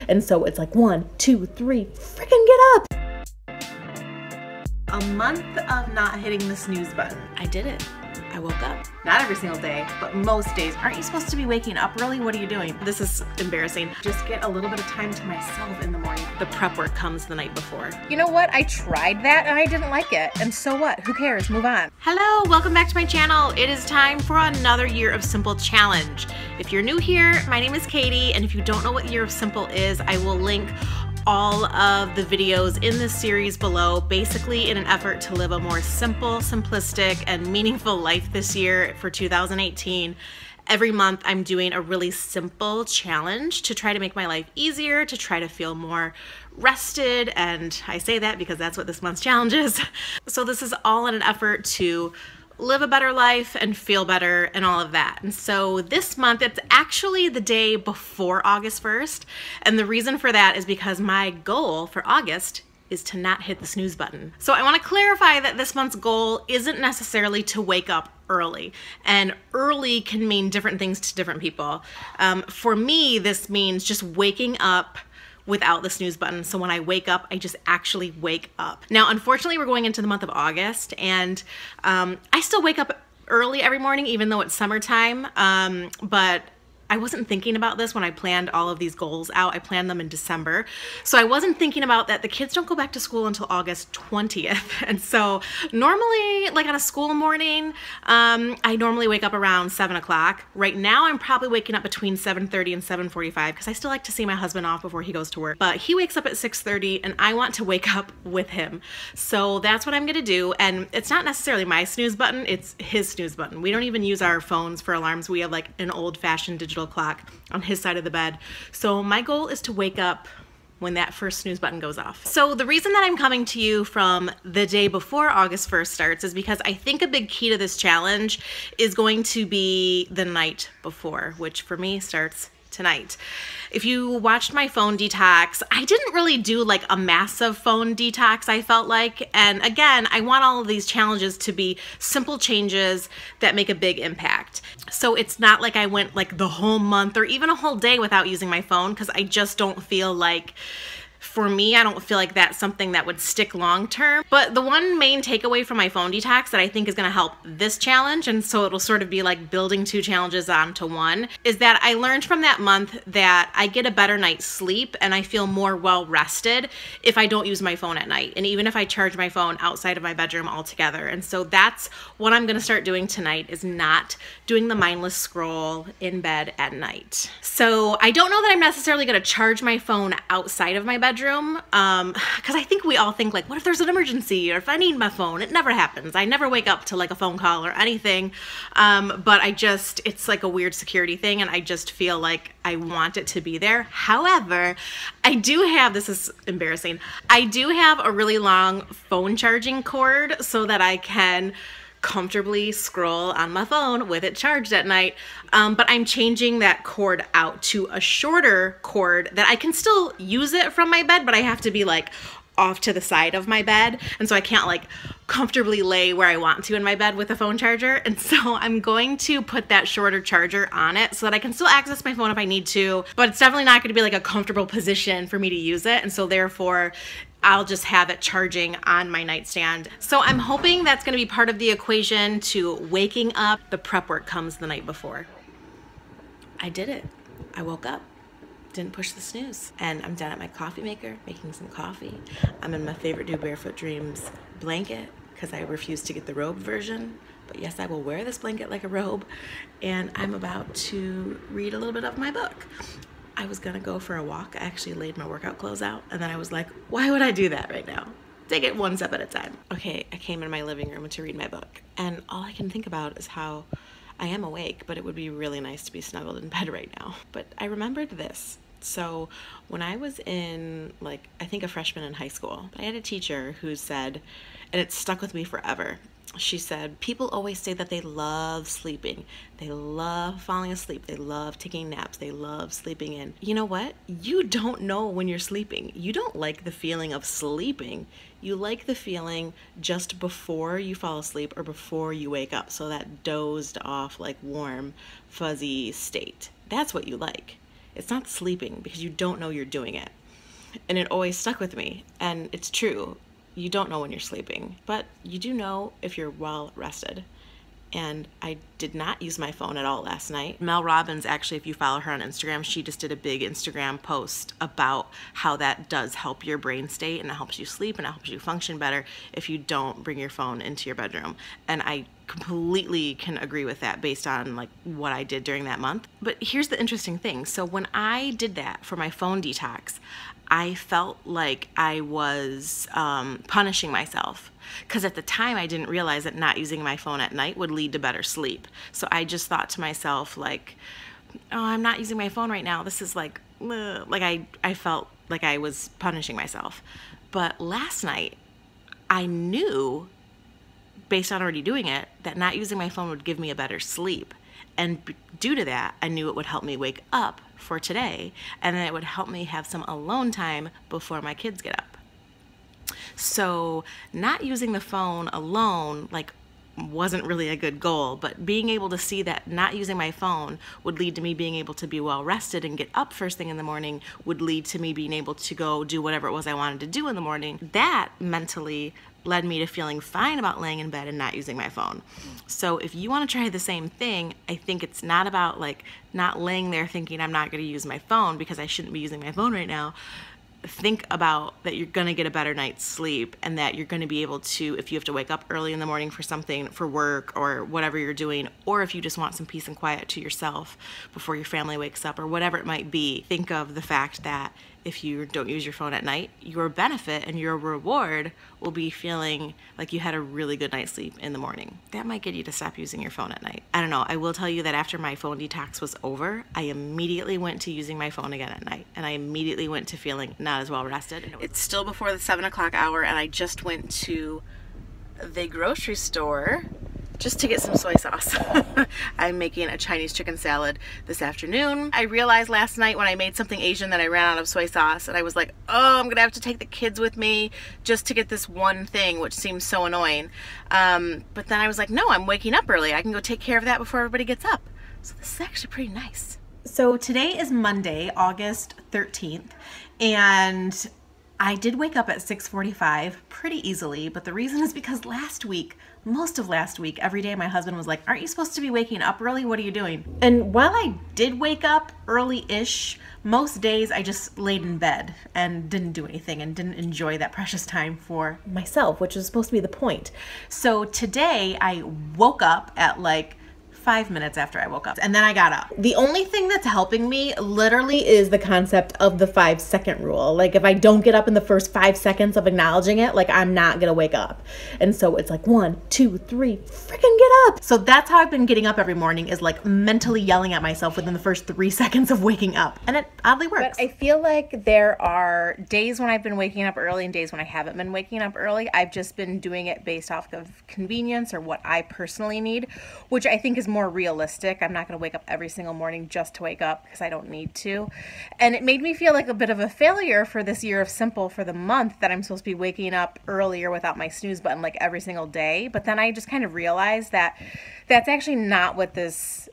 And so it's like 1, 2, 3, freaking get up. A month of not hitting the snooze button. I did it. I woke up. Not every single day, but most days. Aren't you supposed to be waking up early? What are you doing? This is embarrassing. Just get a little bit of time to myself in the morning. The prep work comes the night before. You know what? I tried that and I didn't like it. And so what? Who cares? Move on. Hello, welcome back to my channel. It is time for another Year of Simple challenge. If you're new here, my name is Katie, and if you don't know what Year of Simple is, I will link all of the videos in this series below, basically in an effort to live a more simple, simplistic, and meaningful life this year for 2018. Every month I'm doing a really simple challenge to try to make my life easier, to try to feel more rested, and I say that because that's what this month's challenge is. So this is all in an effort to live a better life and feel better and all of that. And so this month, it's actually the day before August 1st. And the reason for that is because my goal for August is to not hit the snooze button. So I want to clarify that this month's goal isn't necessarily to wake up early. And early can mean different things to different people. For me, this means just waking up without the snooze button. So when I wake up, I just actually wake up. Now, unfortunately, we're going into the month of August, and I still wake up early every morning, even though it's summertime. But I wasn't thinking about this when I planned all of these goals out. I planned them in December. So I wasn't thinking about that the kids don't go back to school until August 20th. And so normally, like on a school morning, I normally wake up around 7 o'clock. Right now, I'm probably waking up between 7:30 and 7:45 because I still like to see my husband off before he goes to work. But he wakes up at 6:30 and I want to wake up with him. So that's what I'm gonna do. And it's not necessarily my snooze button, it's his snooze button. We don't even use our phones for alarms. We have like an old-fashioned digital clock on his side of the bed. So my goal is to wake up when that first snooze button goes off. So the reason that I'm coming to you from the day before August 1st starts is because I think a big key to this challenge is going to be the night before, which for me starts tonight. If you watched my phone detox, I didn't really do like a massive phone detox, I felt like. And again, I want all of these challenges to be simple changes that make a big impact. So it's not like I went like the whole month or even a whole day without using my phone, because I just don't feel like, for me, I don't feel like that's something that would stick long term. But the one main takeaway from my phone detox that I think is gonna help this challenge, and so it'll sort of be like building two challenges onto one, is that I learned from that month that I get a better night's sleep and I feel more well rested if I don't use my phone at night. And even if I charge my phone outside of my bedroom altogether. And so that's what I'm gonna start doing tonight, is not doing the mindless scroll in bed at night. So I don't know that I'm necessarily gonna charge my phone outside of my bedroom, because I think we all think like, what if there's an emergency or if I need my phone? It never happens. I never wake up to like a phone call or anything, but it's like a weird security thing, and I just feel like I want it to be there. However, I do have, this is embarrassing, I do have a really long phone charging cord so that I can comfortably scroll on my phone with it charged at night, but I'm changing that cord out to a shorter cord that I can still use it from my bed, but I have to be like off to the side of my bed, and so I can't like comfortably lay where I want to in my bed with a phone charger. And so I'm going to put that shorter charger on it so that I can still access my phone if I need to, but it's definitely not going to be like a comfortable position for me to use it, and so therefore I'll just have it charging on my nightstand. So I'm hoping that's gonna be part of the equation to waking up. The prep work comes the night before. I did it. I woke up, didn't push the snooze, and I'm down at my coffee maker making some coffee. I'm in my favorite Do Barefoot Dreams blanket because I refuse to get the robe version. But yes, I will wear this blanket like a robe, and I'm about to read a little bit of my book. I was gonna go for a walk. I actually laid my workout clothes out, and then I was like, why would I do that right now? Take it one step at a time. Okay, I came in my living room to read my book, and all I can think about is how I am awake, but it would be really nice to be snuggled in bed right now. But I remembered this. So when I was in, like, I think a freshman in high school, I had a teacher who said, and it stuck with me forever, she said, people always say that they love sleeping. They love falling asleep. They love taking naps. They love sleeping in. You know what? You don't know when you're sleeping. You don't like the feeling of sleeping. You like the feeling just before you fall asleep or before you wake up. So that dozed off, like warm, fuzzy state. That's what you like. It's not sleeping, because you don't know you're doing it. And it always stuck with me. And it's true. You don't know when you're sleeping, but you do know if you're well rested. And I did not use my phone at all last night. Mel Robbins, actually, if you follow her on Instagram, she just did a big Instagram post about how that does help your brain state, and it helps you sleep, and it helps you function better if you don't bring your phone into your bedroom. And I completely can agree with that based on like what I did during that month. But here's the interesting thing. So when I did that for my phone detox, I felt like I was punishing myself, because at the time I didn't realize that not using my phone at night would lead to better sleep. So I just thought to myself like, oh, I'm not using my phone right now. This is like I felt like I was punishing myself. But last night I knew, based on already doing it, that not using my phone would give me a better sleep. And due to that, I knew it would help me wake up for today, and then it would help me have some alone time before my kids get up. So not using the phone alone wasn't really a good goal, but being able to see that not using my phone would lead to me being able to be well rested and get up first thing in the morning would lead to me being able to go do whatever it was I wanted to do in the morning. That mentally led me to feeling fine about laying in bed and not using my phone. So if you want to try the same thing, I think it's not about like not laying there thinking I'm not going to use my phone because I shouldn't be using my phone right now. Think about that you're going to get a better night's sleep, and that you're going to be able to, if you have to wake up early in the morning for something, for work or whatever you're doing, or if you just want some peace and quiet to yourself before your family wakes up or whatever it might be, think of the fact that if you don't use your phone at night, your benefit and your reward will be feeling like you had a really good night's sleep in the morning. That might get you to stop using your phone at night. I don't know. I will tell you that after my phone detox was over, I immediately went to using my phone again at night, and I immediately went to feeling not as well rested. It's still before the 7 o'clock hour, and I just went to the grocery store just to get some soy sauce. I'm making a Chinese chicken salad this afternoon. I realized last night when I made something Asian that I ran out of soy sauce, and I was like, oh, I'm gonna have to take the kids with me just to get this one thing, which seems so annoying. But then I was like, no, I'm waking up early. I can go take care of that before everybody gets up. So this is actually pretty nice. So today is Monday, August 13th, and I did wake up at 6:45 pretty easily, but the reason is because most of last week, every day my husband was like, aren't you supposed to be waking up early? What are you doing? And while I did wake up early-ish, most days I just laid in bed and didn't do anything and didn't enjoy that precious time for myself, which is supposed to be the point. So today I woke up at like 5 minutes after I woke up, and then I got up. The only thing that's helping me literally is the concept of the 5-second rule. Like if I don't get up in the first 5 seconds of acknowledging it, like I'm not gonna wake up. And so it's like 1, 2, 3, freaking get up. So that's how I've been getting up every morning, is like mentally yelling at myself within the first 3 seconds of waking up. And it oddly works. But I feel like there are days when I've been waking up early and days when I haven't been waking up early. I've just been doing it based off of convenience or what I personally need, which I think is more realistic. I'm not going to wake up every single morning just to wake up because I don't need to. And it made me feel like a bit of a failure for this year of Simple, for the month, that I'm supposed to be waking up earlier without my snooze button like every single day. But then I just kind of realized that that's actually not what this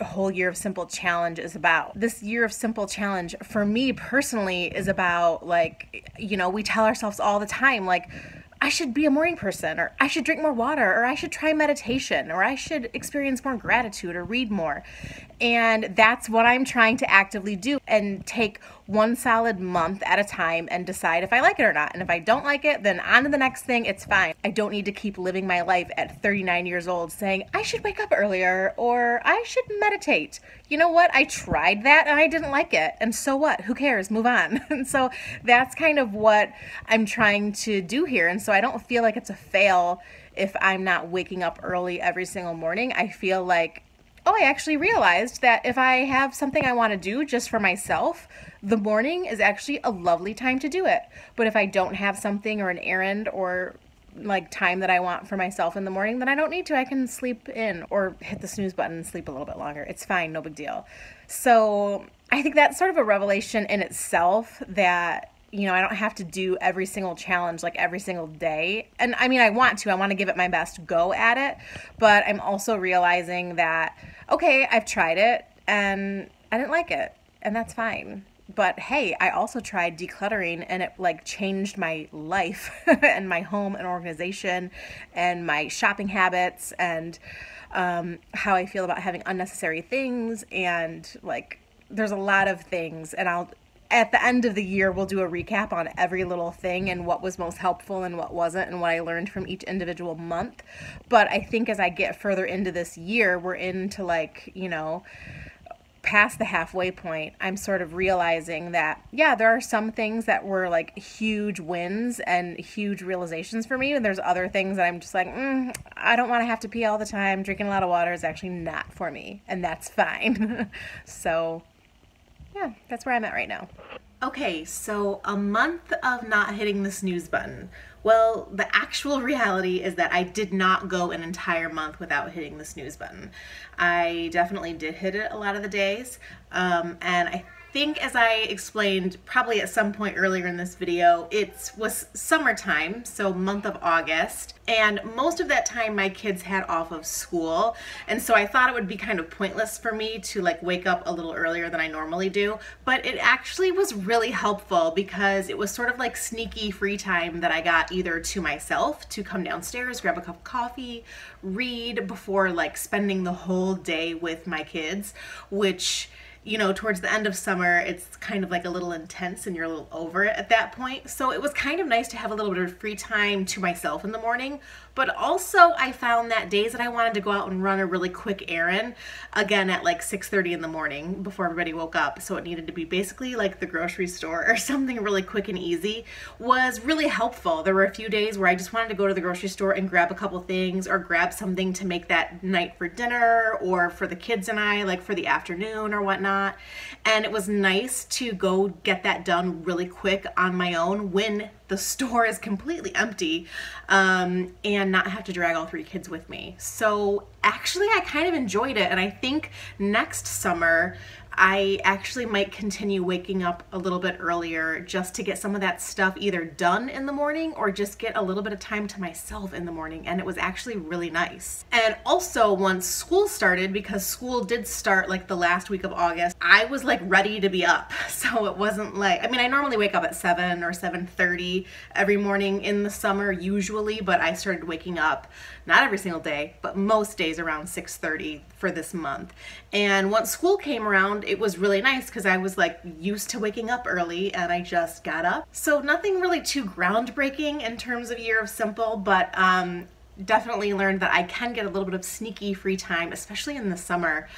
whole year of Simple challenge is about. This year of Simple challenge for me personally is about, like, you know, we tell ourselves all the time, like, I should be a morning person, or I should drink more water, or I should try meditation, or I should experience more gratitude or read more. And that's what I'm trying to actively do, and take one solid month at a time and decide if I like it or not. And if I don't like it, then on to the next thing. It's fine. I don't need to keep living my life at 39 years old saying I should wake up earlier or I should meditate. You know what? I tried that and I didn't like it. And so what? Who cares? Move on. And so that's kind of what I'm trying to do here. And so I don't feel like it's a fail if I'm not waking up early every single morning. I feel like, oh, I actually realized that if I have something I want to do just for myself, the morning is actually a lovely time to do it. But if I don't have something or an errand or like time that I want for myself in the morning, then I don't need to. I can sleep in or hit the snooze button and sleep a little bit longer. It's fine, no big deal. So I think that's sort of a revelation in itself, that, you know, I don't have to do every single challenge like every single day. And I mean, I want to give it my best go at it, but I'm also realizing that, okay, I've tried it and I didn't like it, and that's fine. But hey, I also tried decluttering, and it like changed my life and my home and organization and my shopping habits and how I feel about having unnecessary things. And like, there's a lot of things, and at the end of the year, we'll do a recap on every little thing and what was most helpful and what wasn't and what I learned from each individual month. But I think as I get further into this year, we're into like, you know, past the halfway point, I'm sort of realizing that, yeah, there are some things that were like huge wins and huge realizations for me. And there's other things that I'm just like, I don't want to have to pee all the time. Drinking a lot of water is actually not for me, and that's fine. So yeah, that's where I'm at right now. Okay, so a month of not hitting the snooze button. Well, the actual reality is that I did not go an entire month without hitting the snooze button. I definitely did hit it a lot of the days, and I think, as I explained probably at some point earlier in this video, it was summertime, so month of August, and most of that time my kids had off of school, and so I thought it would be kind of pointless for me to like wake up a little earlier than I normally do, but it actually was really helpful because it was sort of like sneaky free time that I got either to myself to come downstairs, grab a cup of coffee, read before like spending the whole day with my kids, which, you know, towards the end of summer, it's kind of like a little intense and you're a little over it at that point. So it was kind of nice to have a little bit of free time to myself in the morning. But also I found that days that I wanted to go out and run a really quick errand, again at like 6:30 in the morning before everybody woke up, so it needed to be basically like the grocery store or something really quick and easy, was really helpful. There were a few days where I just wanted to go to the grocery store and grab a couple things or grab something to make that night for dinner or for the kids and I, like for the afternoon or whatnot. And it was nice to go get that done really quick on my own when the store is completely empty, and not have to drag all 3 kids with me. So actually I kind of enjoyed it, and I think next summer I actually might continue waking up a little bit earlier just to get some of that stuff either done in the morning or just get a little bit of time to myself in the morning, and it was actually really nice. And also once school started, because school did start like the last week of August, I was like ready to be up. So it wasn't like, I mean, I normally wake up at 7 or 7:30 every morning in the summer usually, but I started waking up not every single day, but most days around 6:30 for this month. And once school came around, it was really nice because I was like used to waking up early and I just got up. So nothing really too groundbreaking in terms of Year of Simple, but definitely learned that I can get a little bit of sneaky free time, especially in the summer,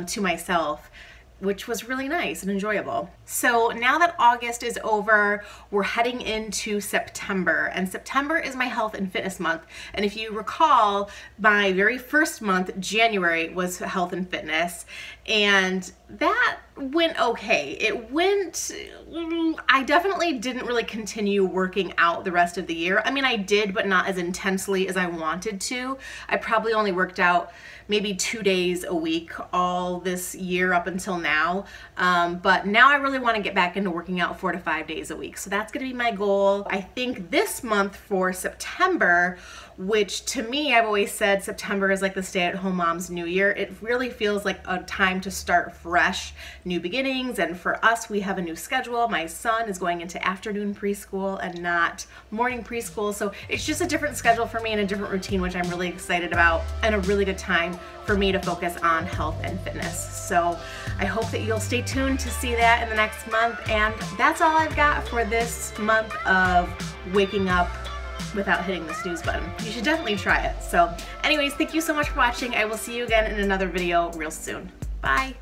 to myself, which was really nice and enjoyable. So now that August is over, we're heading into September, and September is my health and fitness month. And if you recall, my very first month, January, was health and fitness, and that went okay. It went, I definitely didn't really continue working out the rest of the year. I mean, I did, but not as intensely as I wanted to. I probably only worked out maybe 2 days a week all this year up until now. But now I really want to get back into working out 4 to 5 days a week. So that's going to be my goal. I think this month for September, which to me, I've always said September is like the stay-at-home mom's new year. It really feels like a time to start fresh, new beginnings. And for us, we have a new schedule. My son is going into afternoon preschool and not morning preschool. So it's just a different schedule for me and a different routine, which I'm really excited about, and a really good time for me to focus on health and fitness. So I hope that you'll stay tuned to see that in the next month. And that's all I've got for this month of waking up without hitting the snooze button. You should definitely try it. So anyways, thank you so much for watching. I will see you again in another video real soon. Bye.